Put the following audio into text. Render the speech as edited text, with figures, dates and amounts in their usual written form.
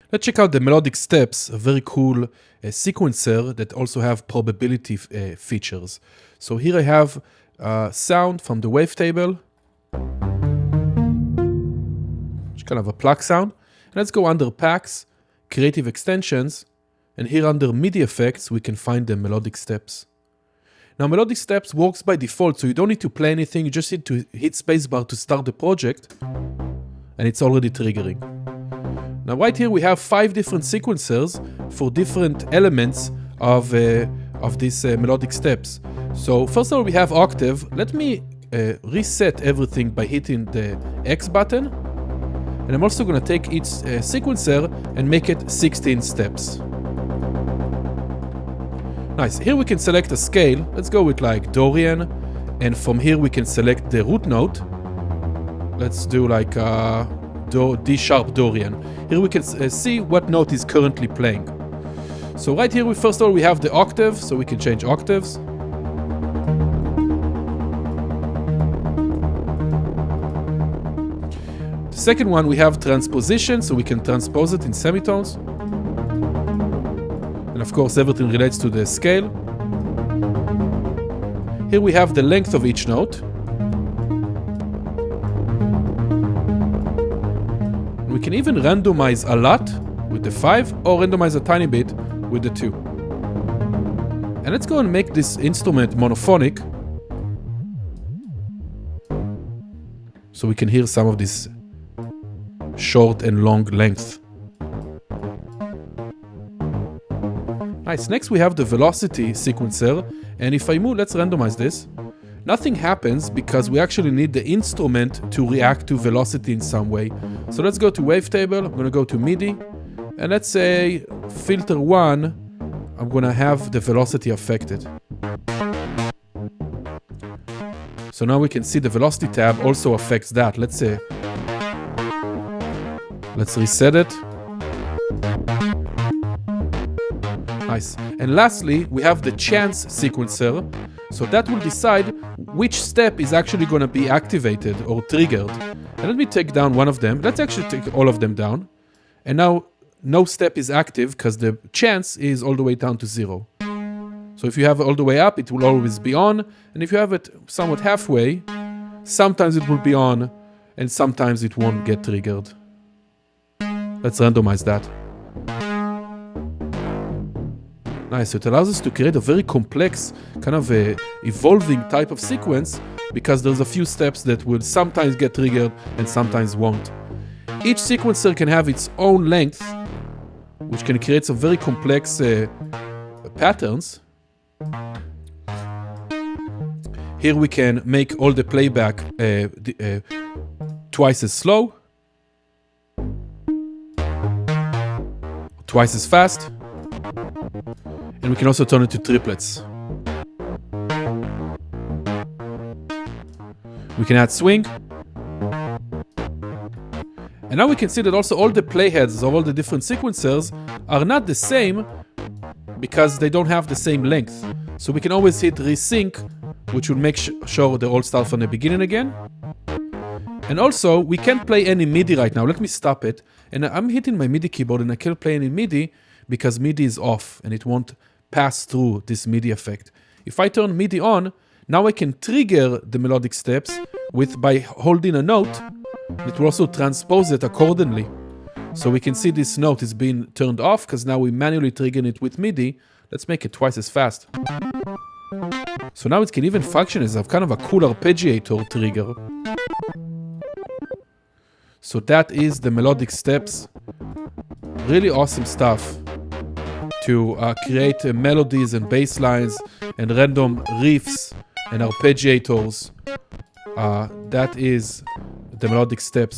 Let's check out the melodic steps, a very cool sequencer that also have probability features. So here I have sound from the wavetable, which is kind of a pluck sound. Let's go under packs, creative extensions, and here under MIDI effects, we can find the melodic steps. Now melodic steps works by default, so you don't need to play anything, you just need to hit spacebar to start the project, and it's already triggering. Now right here we have 5 different sequencers for different elements of these melodic steps. So first of all we have octave. Let me reset everything by hitting the X button. And I'm also going to take each sequencer and make it 16 steps. Nice. Here we can select a scale. Let's go with like Dorian. And from here we can select the root note. Let's do like D sharp Dorian. Here we can see what note is currently playing. So right here, first of all, we have the octave, so we can change octaves. The second one, we have transposition, so we can transpose it in semitones. And of course, everything relates to the scale. Here we have the length of each note. We can even randomize a lot with the 5 or randomize a tiny bit with the 2. And let's go and make this instrument monophonic so we can hear some of this short and long length. Nice. Next we have the velocity sequencer, and if I move, let's randomize this. Nothing happens because we actually need the instrument to react to velocity in some way. So let's go to wavetable, I'm going to go to MIDI, and let's say filter 1, I'm going to have the velocity affected. So now we can see the velocity tab also affects that. Let's reset it. Nice. And lastly, we have the chance sequencer. So that will decide which step is actually going to be activated or triggered. And let me take down one of them. Let's actually take all of them down. And now no step is active because the chance is all the way down to 0. So if you have it all the way up, it will always be on. And if you have it somewhat halfway, sometimes it will be on and sometimes it won't get triggered. Let's randomize that. Nice, so it allows us to create a very complex, kind of a evolving type of sequence because there's a few steps that will sometimes get triggered and sometimes won't. Each sequencer can have its own length, which can create some very complex patterns. Here we can make all the playback twice as slow, twice as fast. And we can also turn it to triplets. We can add swing. And now we can see that also all the playheads of all the different sequencers are not the same because they don't have the same length. So we can always hit resync, which will make sure they all start from the beginning again. And also, we can't play any MIDI right now. Let me stop it. And I'm hitting my MIDI keyboard and I can't play any MIDI because MIDI is off and it won't pass through this MIDI effect. If I turn MIDI on, now I can trigger the melodic steps by holding a note. It will also transpose it accordingly. So we can see this note is being turned off because now we manually trigger it with MIDI. Let's make it twice as fast. So now it can even function as a kind of a cool arpeggiator trigger. So that is the melodic steps. Really awesome stuff to create melodies and bass lines and random riffs and arpeggiators. That is the melodic steps.